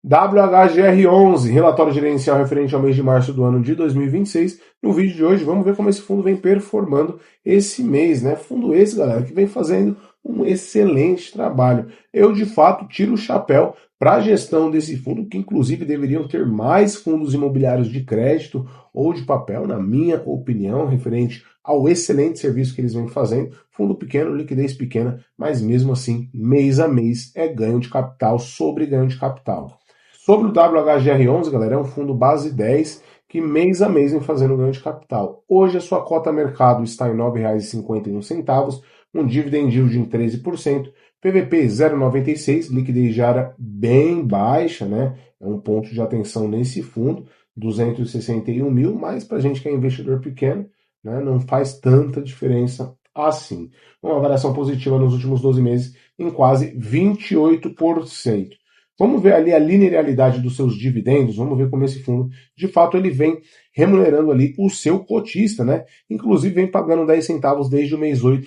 WHGR11, relatório gerencial referente ao mês de março do ano de 2026. No vídeo de hoje, vamos ver como esse fundo vem performando esse mês, né? Fundo esse, galera, que vem fazendo um excelente trabalho. Eu, de fato, tiro o chapéu para a gestão desse fundo, que inclusive deveriam ter mais fundos imobiliários de crédito ou de papel, na minha opinião, referente ao excelente serviço que eles vêm fazendo. Fundo pequeno, liquidez pequena, mas mesmo assim, mês a mês é ganho de capital sobre ganho de capital. Sobre o WHGR11, galera, é um fundo base 10 que mês a mês vem fazendo ganho de capital. Hoje a sua cota mercado está em R$ 9,51, um dividend yield em 13%, PVP 0,96, liquidez diária bem baixa, né? É um ponto de atenção nesse fundo, 261 mil, mas para a gente que é investidor pequeno, né, não faz tanta diferença assim. Uma variação positiva nos últimos 12 meses em quase 28%. Vamos ver ali a linearidade dos seus dividendos, vamos ver como esse fundo, de fato, ele vem remunerando ali o seu cotista, né? Inclusive vem pagando 10 centavos desde o mês 8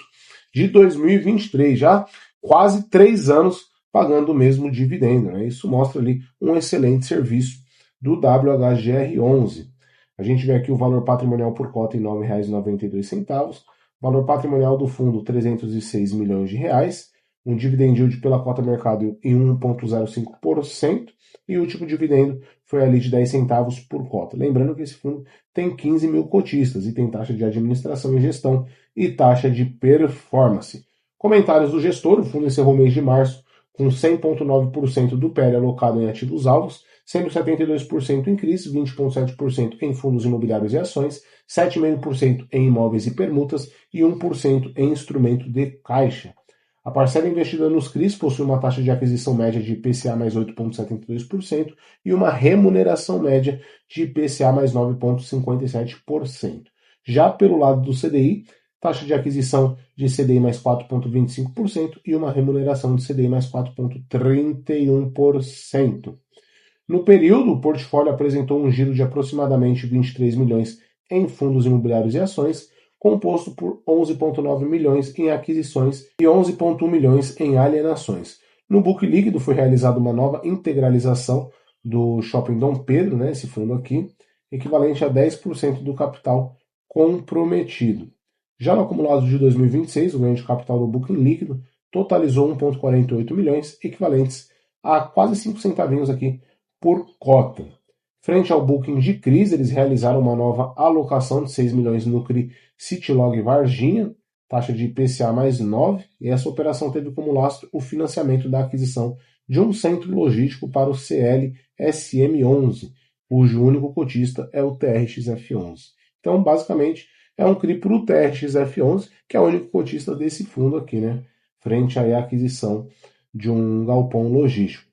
de 2023, já quase 3 anos pagando o mesmo dividendo, né? Isso mostra ali um excelente serviço do WHGR11. A gente vê aqui o valor patrimonial por cota em R$ 9,92, valor patrimonial do fundo 306 milhões de reais, um dividend yield pela cota mercado em 1,05% e o último dividendo foi ali de 10 centavos por cota. Lembrando que esse fundo tem 15 mil cotistas e tem taxa de administração e gestão e taxa de performance. Comentários do gestor: o fundo encerrou o mês de março com 100,9% do PL alocado em ativos alvos, sendo 72% em CRIs, 20,7% em fundos imobiliários e ações, 7,5% em imóveis e permutas e 1% em instrumento de caixa. A parcela investida nos CRIs possui uma taxa de aquisição média de IPCA mais 8,72% e uma remuneração média de IPCA mais 9,57%. Já pelo lado do CDI, taxa de aquisição de CDI mais 4,25% e uma remuneração de CDI mais 4,31%. No período, o portfólio apresentou um giro de aproximadamente 23 milhões em fundos imobiliários e ações, composto por 11,9 milhões em aquisições e 11,1 milhões em alienações. No book líquido foi realizada uma nova integralização do Shopping Dom Pedro, né, esse fundo aqui, equivalente a 10% do capital comprometido. Já no acumulado de 2026, o ganho de capital do booking líquido totalizou 1,48 milhões, equivalentes a quase 5 centavinhos aqui por cota. Frente ao booking de CRIs, eles realizaram uma nova alocação de 6 milhões no CRI Citylog Varginha, taxa de IPCA mais 9, e essa operação teve como lastro o financiamento da aquisição de um centro logístico para o CLSM11, cujo único cotista é o TRXF11. Então, basicamente, é um CRI para o TRXF11, que é o único cotista desse fundo aqui, né? Frente aí à aquisição de um galpão logístico.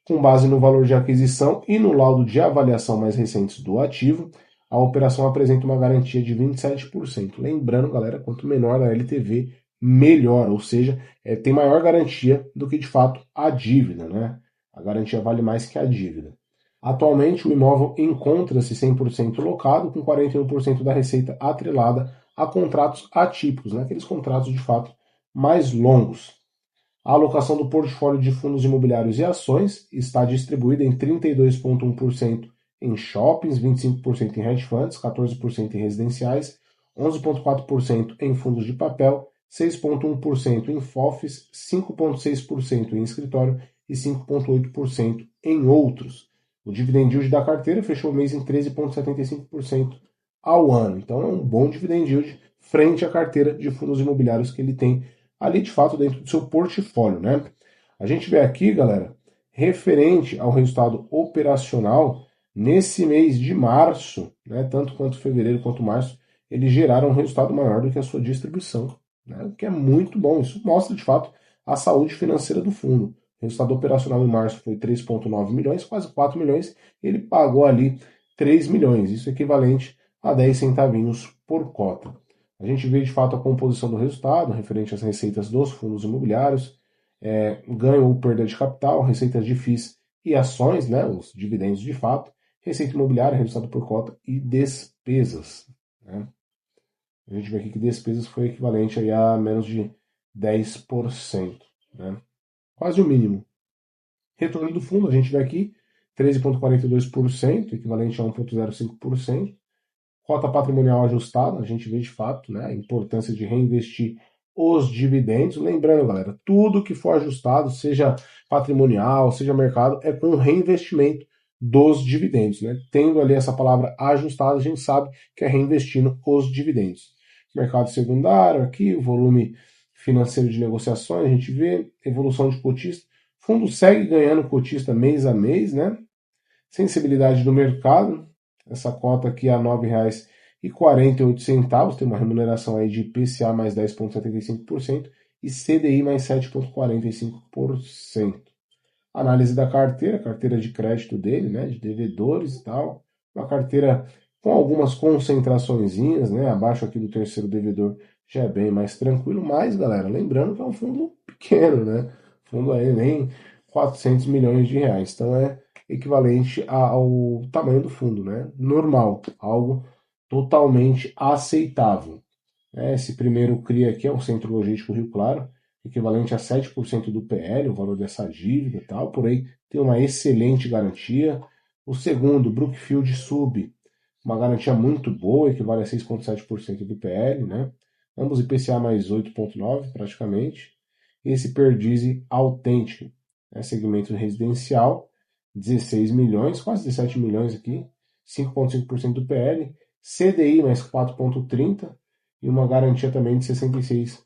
Com base no valor de aquisição e no laudo de avaliação mais recentes do ativo, a operação apresenta uma garantia de 27%. Lembrando, galera, quanto menor a LTV, melhor, ou seja, tem maior garantia do que de fato a dívida, né? A garantia vale mais que a dívida. Atualmente, o imóvel encontra-se 100% locado, com 41% da receita atrelada a contratos atípicos, né? Aqueles contratos de fato mais longos. A alocação do portfólio de fundos imobiliários e ações está distribuída em 32,1% em shoppings, 25% em hedge funds, 14% em residenciais, 11,4% em fundos de papel, 6,1% em FOFs, 5,6% em escritório e 5,8% em outros. O dividend yield da carteira fechou o mês em 13,75% ao ano. Então é um bom dividend yield frente à carteira de fundos imobiliários que ele tem ali de fato dentro do seu portfólio, né? A gente vê aqui, galera, referente ao resultado operacional, nesse mês de março, né, tanto quanto fevereiro quanto março, eles geraram um resultado maior do que a sua distribuição, né, o que é muito bom. Isso mostra, de fato, a saúde financeira do fundo. O resultado operacional em março foi 3,9 milhões, quase 4 milhões, e ele pagou ali 3 milhões, isso é equivalente a 10 centavinhos por cota. A gente vê de fato a composição do resultado, referente às receitas dos fundos imobiliários, ganho ou perda de capital, receitas de FIIs e ações, né, os dividendos de fato, receita imobiliária, resultado por cota e despesas. Né? A gente vê aqui que despesas foi equivalente aí a menos de 10%, né? Quase o mínimo. Retorno do fundo, a gente vê aqui 13,42%, equivalente a 1,05%. Cota patrimonial ajustada, a gente vê de fato, né, a importância de reinvestir os dividendos. Lembrando, galera, tudo que for ajustado, seja patrimonial, seja mercado, é com reinvestimento dos dividendos. Né? Tendo ali essa palavra ajustada, a gente sabe que é reinvestindo os dividendos. Mercado secundário, aqui, o volume financeiro de negociações, a gente vê, evolução de cotista. O fundo segue ganhando cotista mês a mês, né? Sensibilidade do mercado, essa cota aqui é R$ 9,48, tem uma remuneração aí de IPCA mais 10,75% e CDI mais 7,45%. Análise da carteira de crédito dele, né, de devedores e tal, uma carteira com algumas concentraçõezinhas, né, abaixo aqui do terceiro devedor já é bem mais tranquilo, mas, galera, lembrando que é um fundo pequeno, né, fundo aí nem 400 milhões de reais, então é equivalente ao tamanho do fundo, né? Normal, algo totalmente aceitável. Esse primeiro CRI aqui é o Centro Logístico Rio Claro, equivalente a 7% do PL, o valor dessa dívida e tal, por aí tem uma excelente garantia. O segundo, Brookfield Sub, uma garantia muito boa, equivale a 6,7% do PL, né? Ambos IPCA mais 8,9% praticamente. Esse Perdize Autêntico, segmento residencial, 16 milhões, quase 17 milhões aqui, 5,5% do PL, CDI mais 4,30% e uma garantia também de 66%.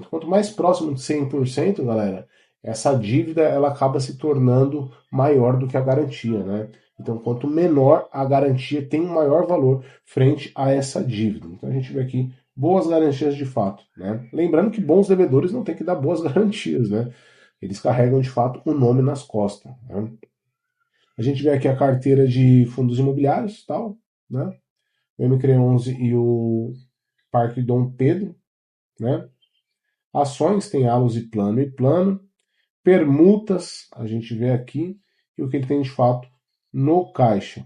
Quanto mais próximo de 100%, galera, essa dívida ela acaba se tornando maior do que a garantia, né? Então, quanto menor a garantia, tem um maior valor frente a essa dívida. Então, a gente vê aqui boas garantias de fato, né? Lembrando que bons devedores não tem que dar boas garantias, né? Eles carregam de fato o nome nas costas, né? A gente vê aqui a carteira de fundos imobiliários, tal, né? O MCRE11 e o Parque Dom Pedro, né? Ações tem Alus e Plano. Permutas, a gente vê aqui, e o que ele tem de fato no caixa.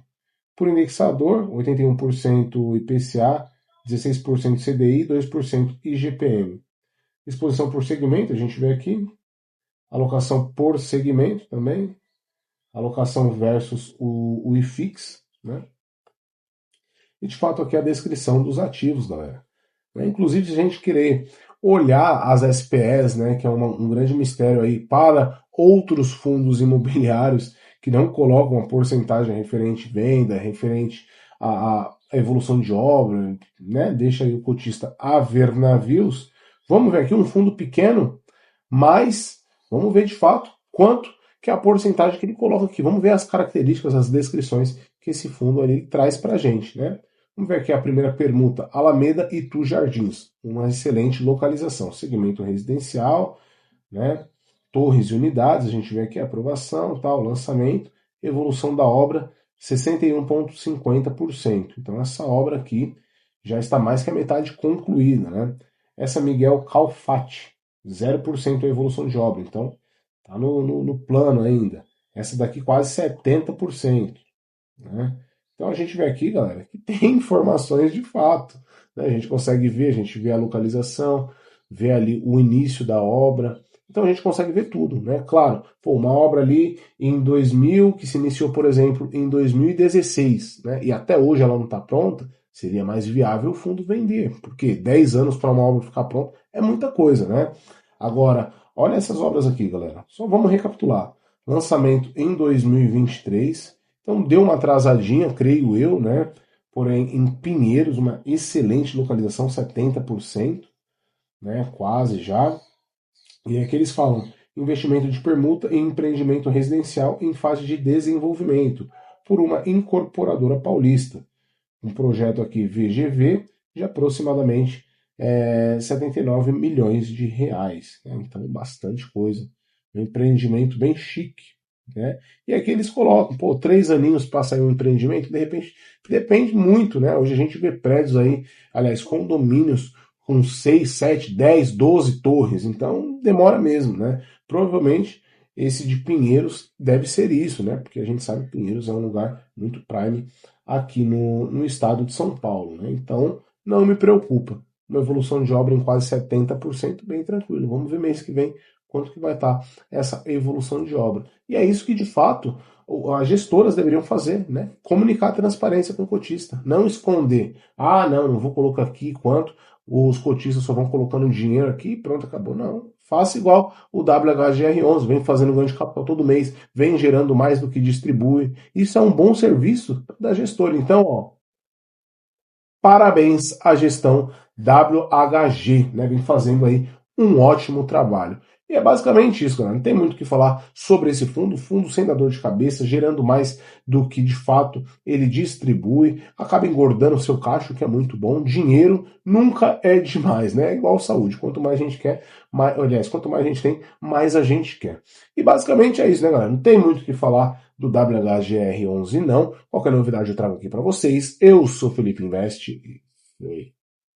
Por indexador, 81% IPCA, 16% CDI, 2% IGPM. Exposição por segmento, a gente vê aqui. Alocação por segmento também. Alocação versus o IFIX, né? E de fato aqui a descrição dos ativos, galera. Inclusive, se a gente querer olhar as SPEs, né, que é um grande mistério aí, para outros fundos imobiliários que não colocam uma porcentagem referente venda, referente à evolução de obra, né, deixa aí o cotista a ver navios. Vamos ver aqui um fundo pequeno, mas vamos ver de fato quanto que é a porcentagem que ele coloca aqui. Vamos ver as características, as descrições que esse fundo ali traz para a gente, né? Vamos ver aqui a primeira permuta, Alameda Itu Jardins, uma excelente localização, segmento residencial, né? Torres e unidades, a gente vê aqui a aprovação, tal, lançamento, evolução da obra, 61,50%. Então essa obra aqui já está mais que a metade concluída, né? Essa Miguel Calfati, 0% a evolução de obra, então está no plano ainda. Essa daqui quase 70%, né? Então a gente vê aqui, galera, que tem informações de fato, né? A gente consegue ver, a gente vê a localização, vê ali o início da obra, então a gente consegue ver tudo, né? Claro, uma obra ali em 2000, que se iniciou, por exemplo, em 2016, né? E até hoje ela não está pronta, seria mais viável o fundo vender, porque 10 anos para uma obra ficar pronta é muita coisa, né? Agora, olha essas obras aqui, galera, só vamos recapitular. Lançamento em 2023, então deu uma atrasadinha, creio eu, né? Porém, em Pinheiros, uma excelente localização, 70%, né? Quase já. E aqui eles falam investimento de permuta em empreendimento residencial em fase de desenvolvimento por uma incorporadora paulista. Um projeto aqui VGV de aproximadamente 79 milhões de reais. Né? Então, bastante coisa. Um empreendimento bem chique. Né? E aqui eles colocam, 3 aninhos para sair um empreendimento, de repente, depende muito, né? Hoje a gente vê prédios aí, aliás, condomínios com 6, 7, 10, 12 torres, então demora mesmo, né? Provavelmente esse de Pinheiros deve ser isso, né? Porque a gente sabe que Pinheiros é um lugar muito prime aqui no estado de São Paulo, né? Então não me preocupa. Uma evolução de obra em quase 70%, bem tranquilo. Vamos ver mês que vem quanto que vai estar essa evolução de obra. E é isso que, de fato, as gestoras deveriam fazer, né? Comunicar a transparência com o cotista, não esconder. Ah, não vou colocar aqui quanto, os cotistas só vão colocando dinheiro aqui e pronto, acabou. Não. Faça igual o WHGR11, vem fazendo ganho de capital todo mês, vem gerando mais do que distribui. Isso é um bom serviço da gestora. Então, ó, parabéns à gestão WHG, né? Vem fazendo aí um ótimo trabalho. E é basicamente isso, galera. Não tem muito o que falar sobre esse fundo sem dar dor de cabeça, gerando mais do que de fato ele distribui, acaba engordando o seu caixa, o que é muito bom. Dinheiro nunca é demais, né? É igual saúde. Quanto mais a gente quer, mais, aliás, quanto mais a gente tem, mais a gente quer. E basicamente é isso, né, galera? Não tem muito o que falar do WHGR11, não. Qualquer novidade eu trago aqui para vocês. Eu sou Felipe Invest e